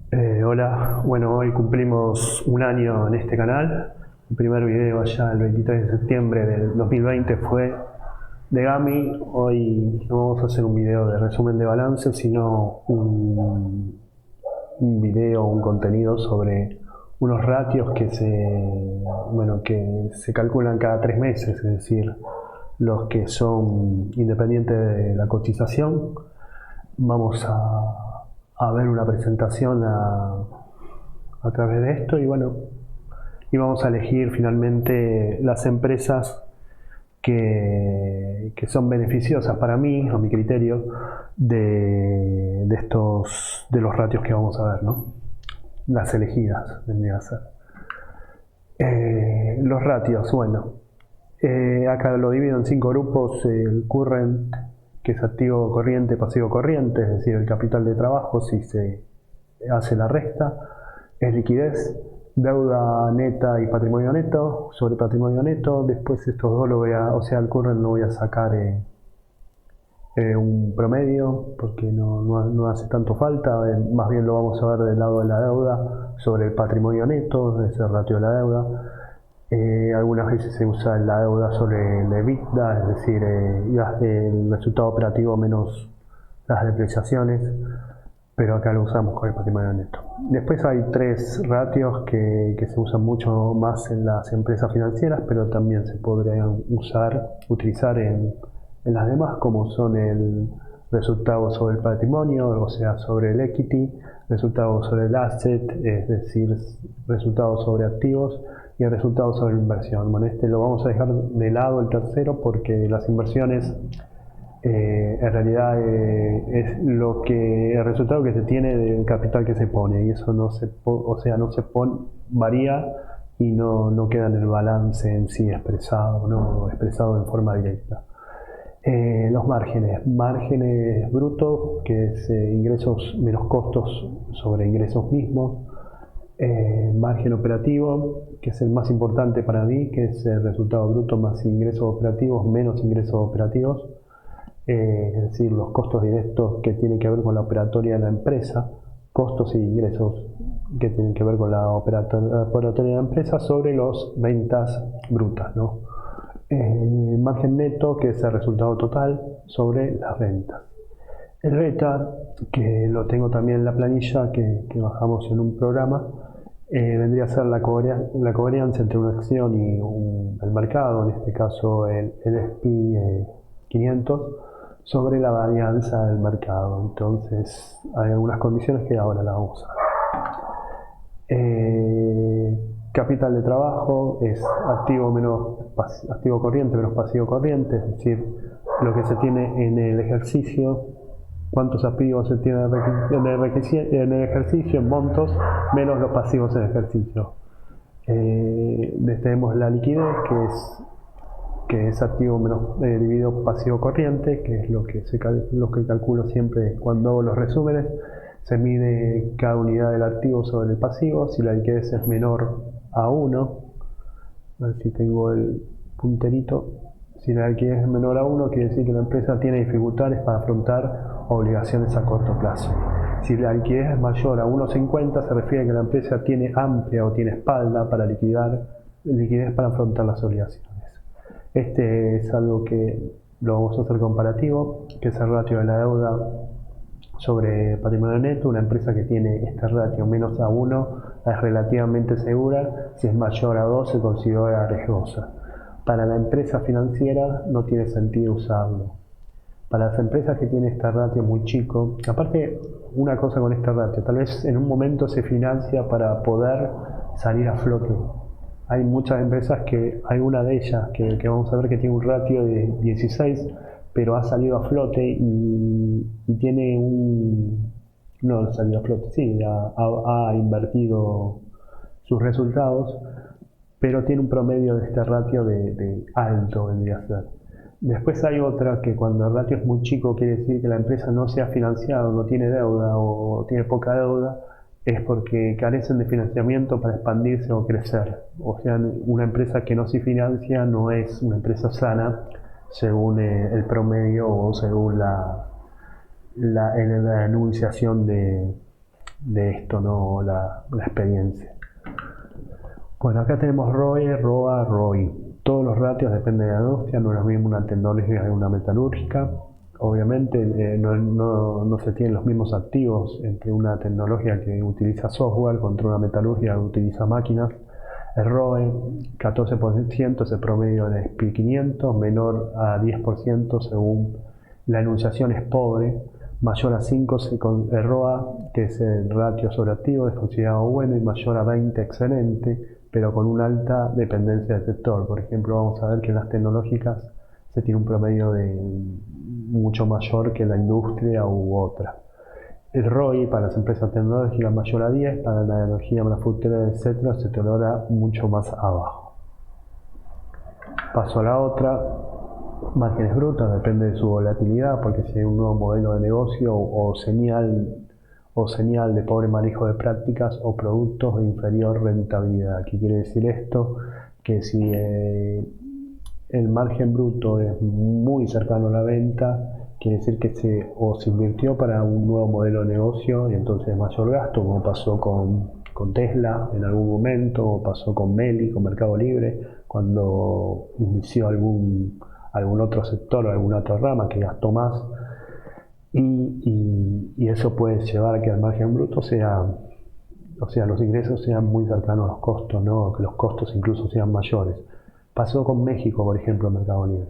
Hola, bueno, hoy cumplimos un año en este canal. El primer video allá el 23 de septiembre del 2020 fue de Gami. Hoy no vamos a hacer un video de resumen de balance, sino un video, un contenido sobre unos ratios que se calculan cada 3 meses, es decir, los que son independientes de la cotización. Vamos a ver una presentación a través de esto y vamos a elegir finalmente las empresas que son beneficiosas para mí, a mi criterio, de los ratios que vamos a ver, ¿no? Las elegidas vendría a ser. Los ratios, acá lo divido en 5 grupos: el current, que es activo corriente, pasivo corriente, es decir, el capital de trabajo si se hace la resta; es liquidez, deuda neta y patrimonio neto, sobre patrimonio neto. Después estos dos el current no voy a sacar un promedio porque no hace tanto falta, más bien lo vamos a ver del lado de la deuda sobre el patrimonio neto, es el ratio de la deuda. Algunas veces se usa la deuda sobre el EBITDA, es decir, el resultado operativo menos las depreciaciones, pero acá lo usamos con el patrimonio neto. Después hay 3 ratios que se usan mucho más en las empresas financieras, pero también se podrían utilizar en las demás, como son el resultado sobre el patrimonio, o sea, sobre el equity; resultado sobre el asset, es decir, resultado sobre activos; y el resultado sobre la inversión. Bueno, este lo vamos a dejar de lado, el tercero, porque las inversiones en realidad es el resultado que se tiene del capital que se pone, y eso varía y no queda en el balance en sí expresado, no expresado en forma directa. Los márgenes brutos, que es ingresos menos costos sobre ingresos mismos; margen operativo, que es el más importante para mí, que es el resultado bruto más ingresos operativos menos ingresos operativos, es decir, los costos directos que tienen que ver con la operatoria de la empresa, costos y ingresos que tienen que ver con la operatoria de la empresa sobre las ventas brutas, ¿no? Margen neto, que es el resultado total sobre las ventas. El beta, que lo tengo también en la planilla que bajamos en un programa, vendría a ser la covarianza entre una acción y el mercado, en este caso el S&P 500, sobre la varianza del mercado. Entonces hay algunas condiciones que ahora las vamos a ver. Capital de trabajo es activo corriente menos pasivo corriente, es decir, lo que se tiene en el ejercicio, cuántos activos se tiene en el ejercicio en montos, menos los pasivos en ejercicio. Tenemos la liquidez, que es activo menos dividido pasivo corriente, que es lo que calculo siempre cuando hago los resúmenes. Se mide cada unidad del activo sobre el pasivo. Si la liquidez es menor a 1, a ver si tengo el punterito. Si la liquidez es menor a 1, quiere decir que la empresa tiene dificultades para afrontar obligaciones a corto plazo. Si la liquidez es mayor a 1,50, se refiere a que la empresa tiene amplia o tiene espalda para liquidez para afrontar las obligaciones. Este es algo que lo vamos a hacer comparativo, que es el ratio de la deuda sobre patrimonio neto. Una empresa que tiene este ratio menos a 1 es relativamente segura; si es mayor a 2 se considera riesgosa. Para la empresa financiera no tiene sentido usarlo. Para las empresas que tienen este ratio muy chico, aparte, una cosa con este ratio, tal vez en un momento se financia para poder salir a flote. Hay muchas empresas hay una de ellas que vamos a ver que tiene un ratio de 16, pero ha salido a flote y tiene no ha salido a flote, sí, ha invertido sus resultados, pero tiene un promedio de este ratio de alto, vendría a ser. Después hay otra que cuando el ratio es muy chico quiere decir que la empresa no se ha financiado, no tiene deuda o tiene poca deuda, es porque carecen de financiamiento para expandirse o crecer. O sea, una empresa que no se financia no es una empresa sana según el promedio o según la enunciación de de esto, ¿no? La experiencia. Bueno, acá tenemos ROE, ROA, ROI. Todos los ratios dependen de la industria, no es lo mismo una tecnológica que una metalúrgica. Obviamente no se tienen los mismos activos entre una tecnología que utiliza software contra una metalúrgica que utiliza máquinas. El ROE, 14% es el promedio del S&P 500, menor a 10% según la enunciación es pobre, mayor a 5 el ROA, que es el ratio sobre activo, es considerado bueno, y mayor a 20 excelente, pero con una alta dependencia del sector. Por ejemplo, vamos a ver que en las tecnológicas se tiene un promedio de mucho mayor que la industria u otra. El ROI para las empresas tecnológicas mayor a 10, para la energía, manufacturera, etc., se tolera mucho más abajo. Paso a la otra. Márgenes brutos, depende de su volatilidad, porque si hay un nuevo modelo de negocio o señal de pobre manejo de prácticas o productos de inferior rentabilidad. ¿Qué quiere decir esto? Que si el margen bruto es muy cercano a la venta, quiere decir que se invirtió para un nuevo modelo de negocio y entonces mayor gasto, como pasó con Tesla en algún momento, o pasó con Meli, con Mercado Libre, cuando inició algún otro sector o alguna otra rama que gastó más, y eso puede llevar a que el margen bruto los ingresos sean muy cercanos a los costos, ¿no? Que los costos incluso sean mayores. Pasó con México, por ejemplo, en Mercado Libre.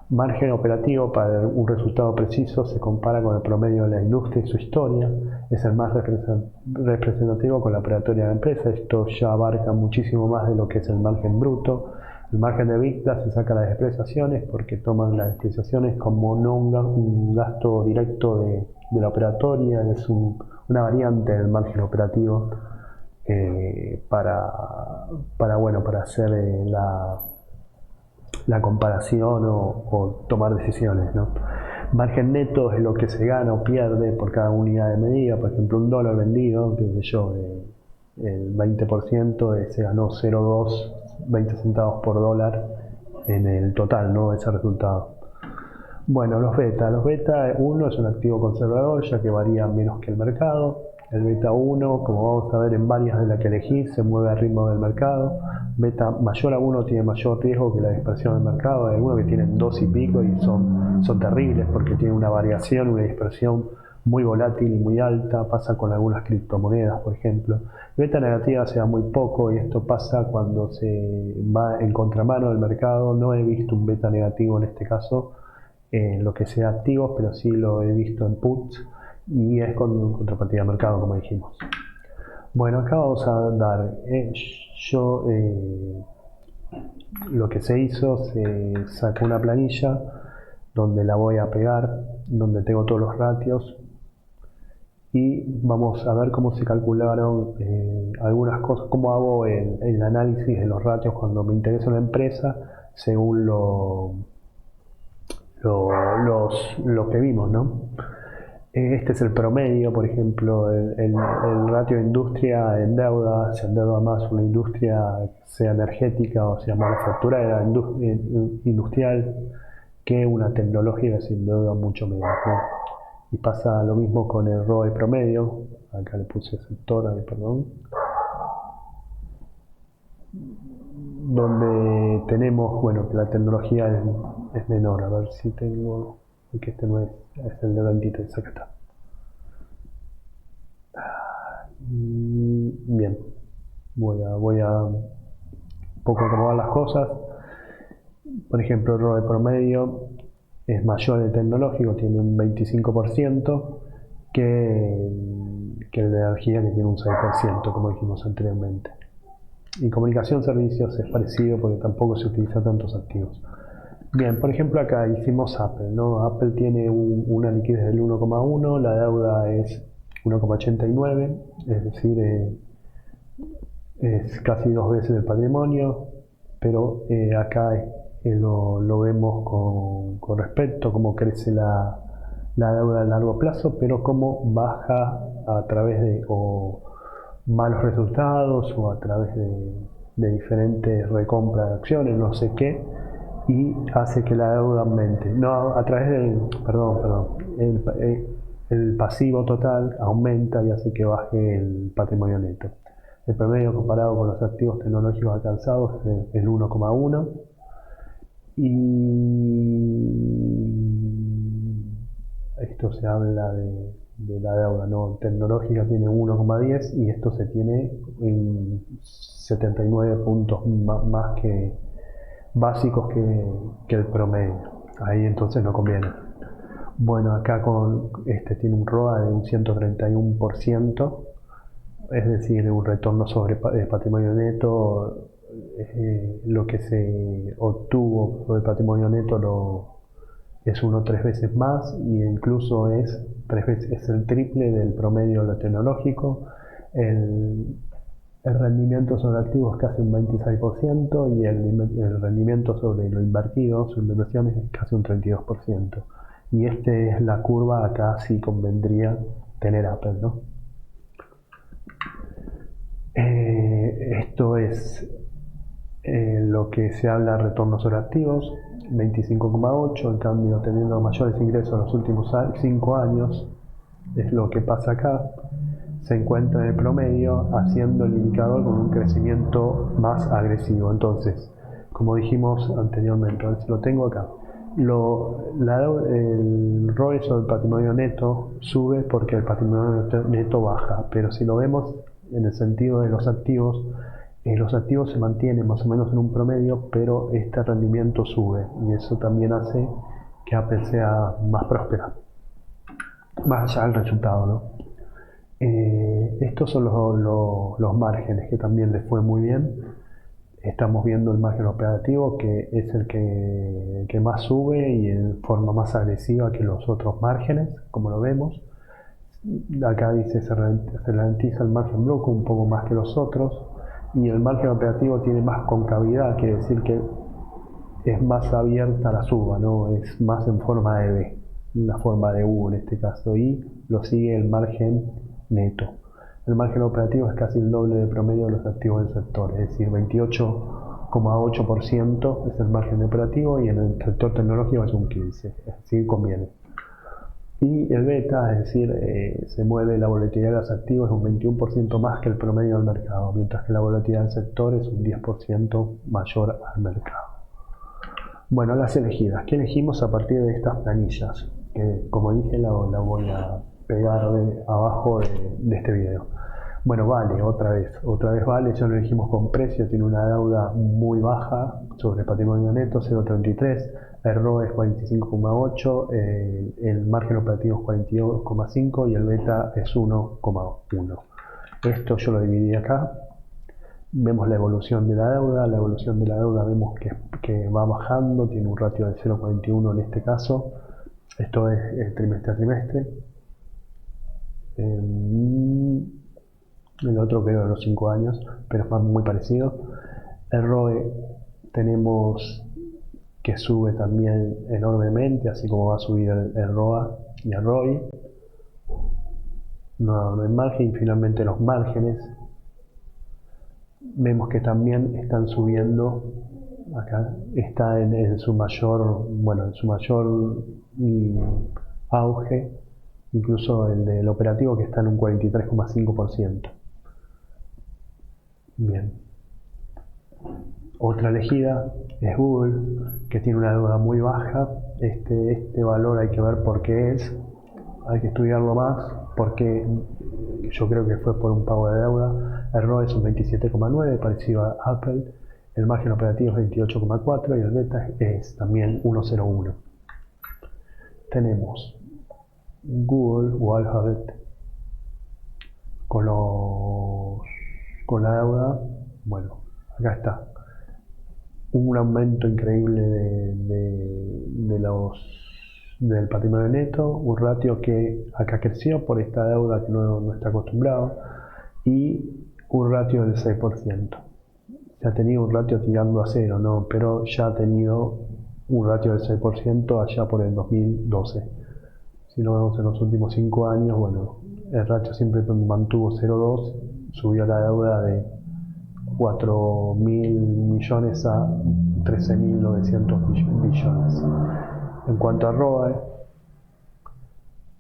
Margen operativo para un resultado preciso se compara con el promedio de la industria y su historia, es el más representativo con la operatoria de la empresa. Esto ya abarca muchísimo más de lo que es el margen bruto. El margen de EBITDA se saca las depreciaciones porque toman las depreciaciones como no un gasto directo de la operatoria, es una variante del margen operativo para hacer la comparación o tomar decisiones, ¿no? Margen neto es lo que se gana o pierde por cada unidad de medida. Por ejemplo, un dólar vendido, el 20% se ganó 0,2, 20 centavos por dólar en el total, ¿no? Ese resultado. Bueno, los beta, 1 es un activo conservador, ya que varía menos que el mercado. El beta 1, como vamos a ver en varias de las que elegí, se mueve al ritmo del mercado. Beta mayor a 1 tiene mayor riesgo que la dispersión del mercado. Hay algunos que tienen 2 y pico y son terribles porque tienen una variación, una dispersión muy volátil y muy alta. Pasa con algunas criptomonedas, por ejemplo. Beta negativa se da muy poco, y esto pasa cuando se va en contramano del mercado. No he visto un beta negativo en este caso en lo que sea activos, pero sí lo he visto en puts, y es con contrapartida de mercado, como dijimos. Bueno, acá vamos a dar, lo que se hizo, se sacó una planilla donde la voy a pegar, donde tengo todos los ratios, y vamos a ver cómo se calcularon algunas cosas, cómo hago el análisis de los ratios cuando me interesa una empresa, según lo que vimos, ¿no? Este es el promedio, por ejemplo, el ratio de industria en deuda, se endeuda más una industria, sea energética o sea manufacturera, industrial, que una tecnológica, se endeuda mucho menos, ¿no? Y pasa lo mismo con el ROE promedio. Acá le puse sector, perdón. Donde tenemos, bueno, que la tecnología es menor. A ver si tengo, que este no es el de 23, acá está. Bien, voy a un poco acomodar las cosas. Por ejemplo, el ROE promedio es mayor en el tecnológico, tiene un 25%, que el de energía, que tiene un 6%, como dijimos anteriormente. Y comunicación servicios es parecido porque tampoco se utiliza tantos activos. Bien, por ejemplo acá hicimos Apple, ¿no? Apple tiene una liquidez del 1,1, la deuda es 1,89, es decir, es casi 2 veces el patrimonio, pero acá lo vemos con respecto a cómo crece la deuda a largo plazo, pero cómo baja a través de malos resultados o a través de diferentes recompras de acciones, no sé qué, y hace que la deuda aumente. No, a través del, el pasivo total aumenta y hace que baje el patrimonio neto. El promedio comparado con los activos tecnológicos alcanzados es el 1,1 y esto se habla de la deuda no tecnológica, tiene 1,10 y esto se tiene en 79 puntos más que básicos que el promedio. Ahí entonces no conviene. Bueno, acá tiene un ROA de un 131%, es decir, un retorno sobre patrimonio neto. Lo que se obtuvo sobre patrimonio neto es 3 veces más e incluso es el triple del promedio de lo tecnológico. El rendimiento sobre activos es casi un 26% y el rendimiento sobre lo invertido, sobre inversiones, es casi un 32%. Y esta es la curva, acá sí convendría tener Apple, ¿no? Esto es lo que se habla de retorno sobre activos, 25,8, en cambio teniendo mayores ingresos en los últimos 5 años, es lo que pasa acá, se encuentra en el promedio haciendo el indicador con un crecimiento más agresivo. Entonces, como dijimos anteriormente, lo tengo acá, el ROE sobre el patrimonio neto sube porque el patrimonio neto baja, pero si lo vemos en el sentido de los activos se mantienen más o menos en un promedio, pero este rendimiento sube y eso también hace que Apple sea más próspera, más allá del resultado, ¿no? Estos son los márgenes, que también les fue muy bien. Estamos viendo el margen operativo, que es el que más sube y en forma más agresiva que los otros márgenes, como lo vemos. Acá dice se ralentiza el margen bruto un poco más que los otros, y el margen operativo tiene más concavidad, quiere decir que es más abierta la suba, ¿no? Es más en forma de V, una forma de U en este caso, y lo sigue el margen neto. El margen operativo es casi el doble del promedio de los activos del sector, es decir, 28,8% es el margen operativo y en el sector tecnológico es un 15%, es decir, conviene. Y el beta, es decir, se mueve la volatilidad de los activos es un 21% más que el promedio del mercado, mientras que la volatilidad del sector es un 10% mayor al mercado. Bueno, las elegidas. ¿Qué elegimos a partir de estas planillas? Como dije, la voy a pegar abajo de este video. Bueno, Vale, otra vez Vale, ya lo elegimos con precio, tiene una deuda muy baja sobre patrimonio neto, 0,33, el ROE es 45,8, el margen operativo es 42,5 y el beta es 1,1. Esto yo lo dividí acá. Vemos la evolución de la deuda, vemos que va bajando, tiene un ratio de 0,41 en este caso, esto es trimestre a trimestre. El otro creo de los 5 años, pero es muy parecido. El ROE tenemos que sube también enormemente, así como va a subir el ROA y el ROI. No hay margen, y finalmente los márgenes. Vemos que también están subiendo, acá está en su mayor auge, incluso el del operativo, que está en un 43,5%. Bien. Otra elegida es Google, que tiene una deuda muy baja. Este valor hay que ver por qué hay que estudiarlo más, porque yo creo que fue por un pago de deuda. El ROE es un 27,9, parecido a Apple. El margen operativo es 28,4 y el beta es también 1,01. Tenemos Google o Alphabet con la deuda. Bueno, acá está un aumento increíble del patrimonio neto, un ratio que acá creció por esta deuda que no está acostumbrado, y un ratio del 6%. Ya ha tenido un ratio tirando a cero, ¿no? Pero ya ha tenido un ratio del 6% allá por el 2012. Si lo vemos en los últimos 5 años, bueno, el ratio siempre mantuvo 0,2, subió la deuda de 4.000 millones a 13.900 billones. En cuanto a ROE,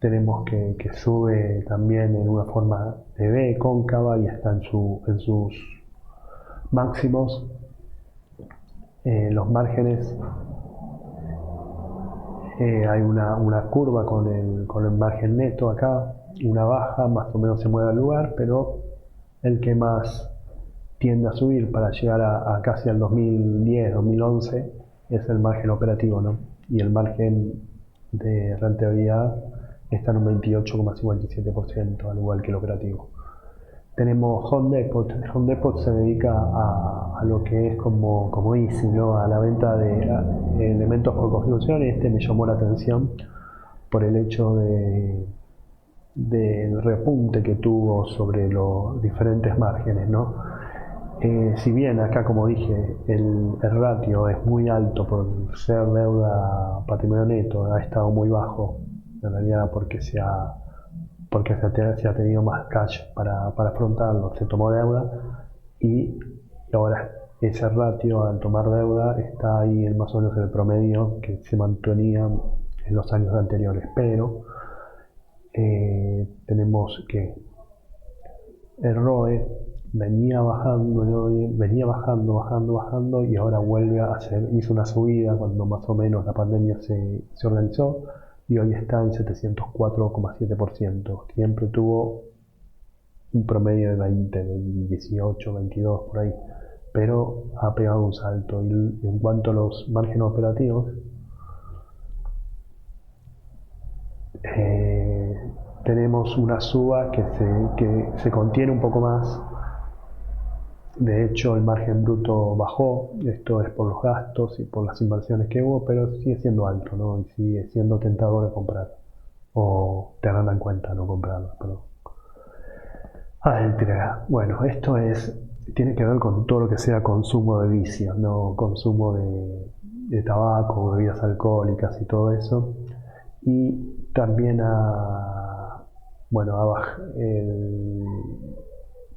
tenemos que sube también en una forma de V cóncava y está en sus máximos. Los márgenes, hay una curva con el margen neto acá, una baja, más o menos se mueve al lugar, pero el que más tiende a subir para llegar a casi al 2010, 2011 es el margen operativo, ¿no? Y el margen de rentabilidad está en un 28,57%, al igual que el operativo. Tenemos Home Depot. Home Depot se dedica a lo que es como Easy, ¿no? A la venta de elementos por construcción, y este me llamó la atención por el hecho del repunte que tuvo sobre los diferentes márgenes, ¿no? Si bien acá, como dije, el ratio es muy alto por ser deuda patrimonio neto, ha estado muy bajo, en realidad porque se ha tenido más cash para afrontarlo, se tomó deuda y ahora ese ratio al tomar deuda está ahí en más o menos el promedio que se mantenía en los años anteriores, pero tenemos que el ROE venía bajando, bajando y ahora vuelve hizo una subida cuando más o menos la pandemia se organizó y hoy está en 704,7%. Siempre tuvo un promedio de 20, de 18, 22 por ahí, pero ha pegado un salto. Y en cuanto a los márgenes operativos, tenemos una suba que se contiene un poco más. De hecho, el margen bruto bajó, esto es por los gastos y por las inversiones que hubo, pero sigue siendo alto, ¿no? Y sigue siendo tentador de comprar, o tenerla en cuenta, no comprarla, perdón. Bueno, esto tiene que ver con todo lo que sea consumo de vicios, ¿no? Consumo de tabaco, bebidas alcohólicas y todo eso. Y también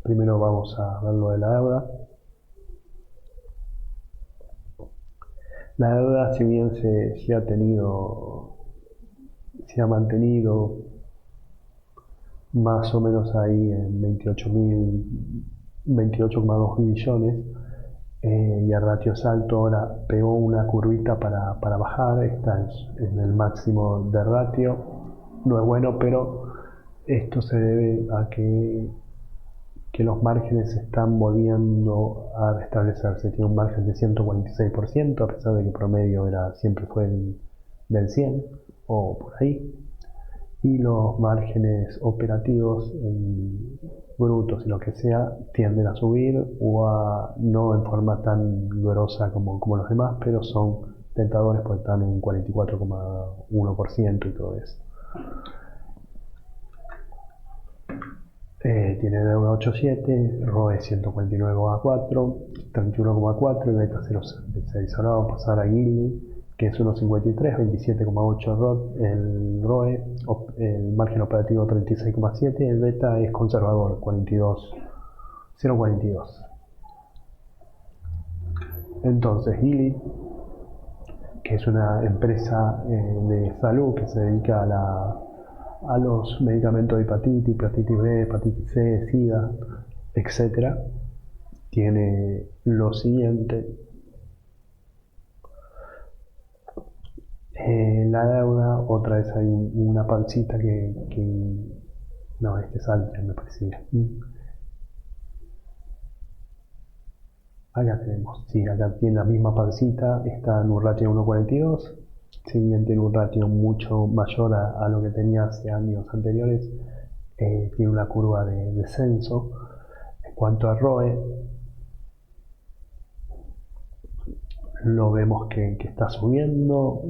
primero vamos a ver lo de la deuda. La deuda, si bien se ha mantenido más o menos ahí en 28,2 billones, y el ratio es alto, ahora pegó una curvita para bajar, está en el máximo de ratio, no es bueno, pero esto se debe a que los márgenes están volviendo a restablecerse. Tiene un margen de 146%, a pesar de que el promedio siempre fue del 100 o por ahí. Y los márgenes operativos y brutos y lo que sea tienden a subir, no en forma tan grosa como los demás, pero son tentadores porque están en 44,1% y todo eso. Tiene deuda 8,7, ROE 149,4, 31,4 y beta 0,6. Ahora vamos a pasar a Gini, que es 1,53, 27,8 el ROE, el margen operativo 36,7, el beta es conservador, 0,42. Entonces Gili, que es una empresa de salud que se dedica a los medicamentos de hepatitis B, hepatitis C, SIDA, etc., tiene lo siguiente. La deuda, otra vez hay una pancita no, salte, me parecía. Acá tenemos, sí, acá tiene la misma pancita, está en un ratio de 1,42. Si bien tiene un ratio mucho mayor a lo que tenía hace años anteriores, tiene una curva de descenso. En cuanto a ROE, lo vemos que está subiendo.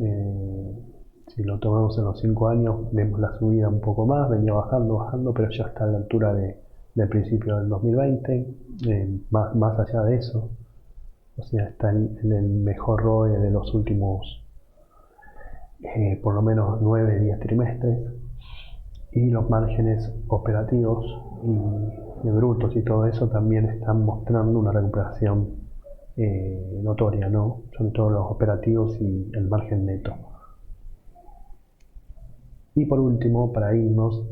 Si lo tomamos en los 5 años, vemos la subida un poco más, venía bajando, pero ya está a la altura del principio del 2020, más allá de eso. O sea, está en el mejor ROE de los últimos por lo menos 9-10 trimestres, y los márgenes operativos y de brutos y todo eso también están mostrando una recuperación notoria, ¿no? Sobre todo los operativos y el margen neto. Y por último, para irnos,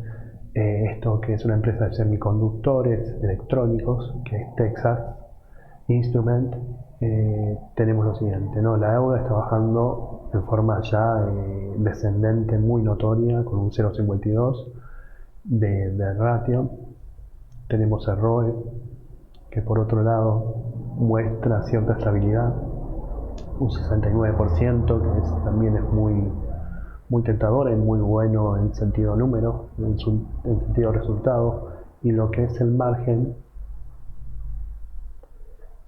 esto que es una empresa de semiconductores electrónicos, que es Texas Instrument, tenemos lo siguiente, ¿no? La deuda está bajando en forma ya descendente muy notoria, con un 0,52 de ratio. Tenemos el ROE, que por otro lado muestra cierta estabilidad, un 69%, que también es muy tentador y muy bueno en sentido número, en sentido resultado. Y lo que es el margen,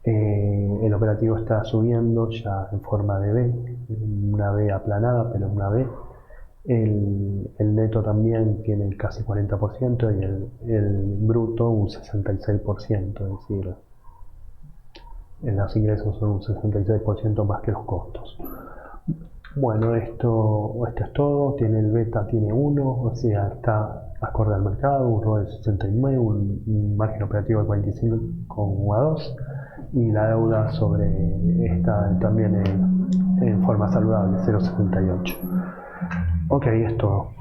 el operativo está subiendo ya en forma de V, una V aplanada, pero una V. El neto también tiene casi 40% y el bruto un 66%, es decir, los ingresos son un 66% más que los costos. Bueno, esto es todo. El beta tiene 1, o sea, está acorde al mercado, un ROE de 69, un margen operativo de 45,2 y la deuda sobre esta también en forma saludable, 0,78. Ok, es todo.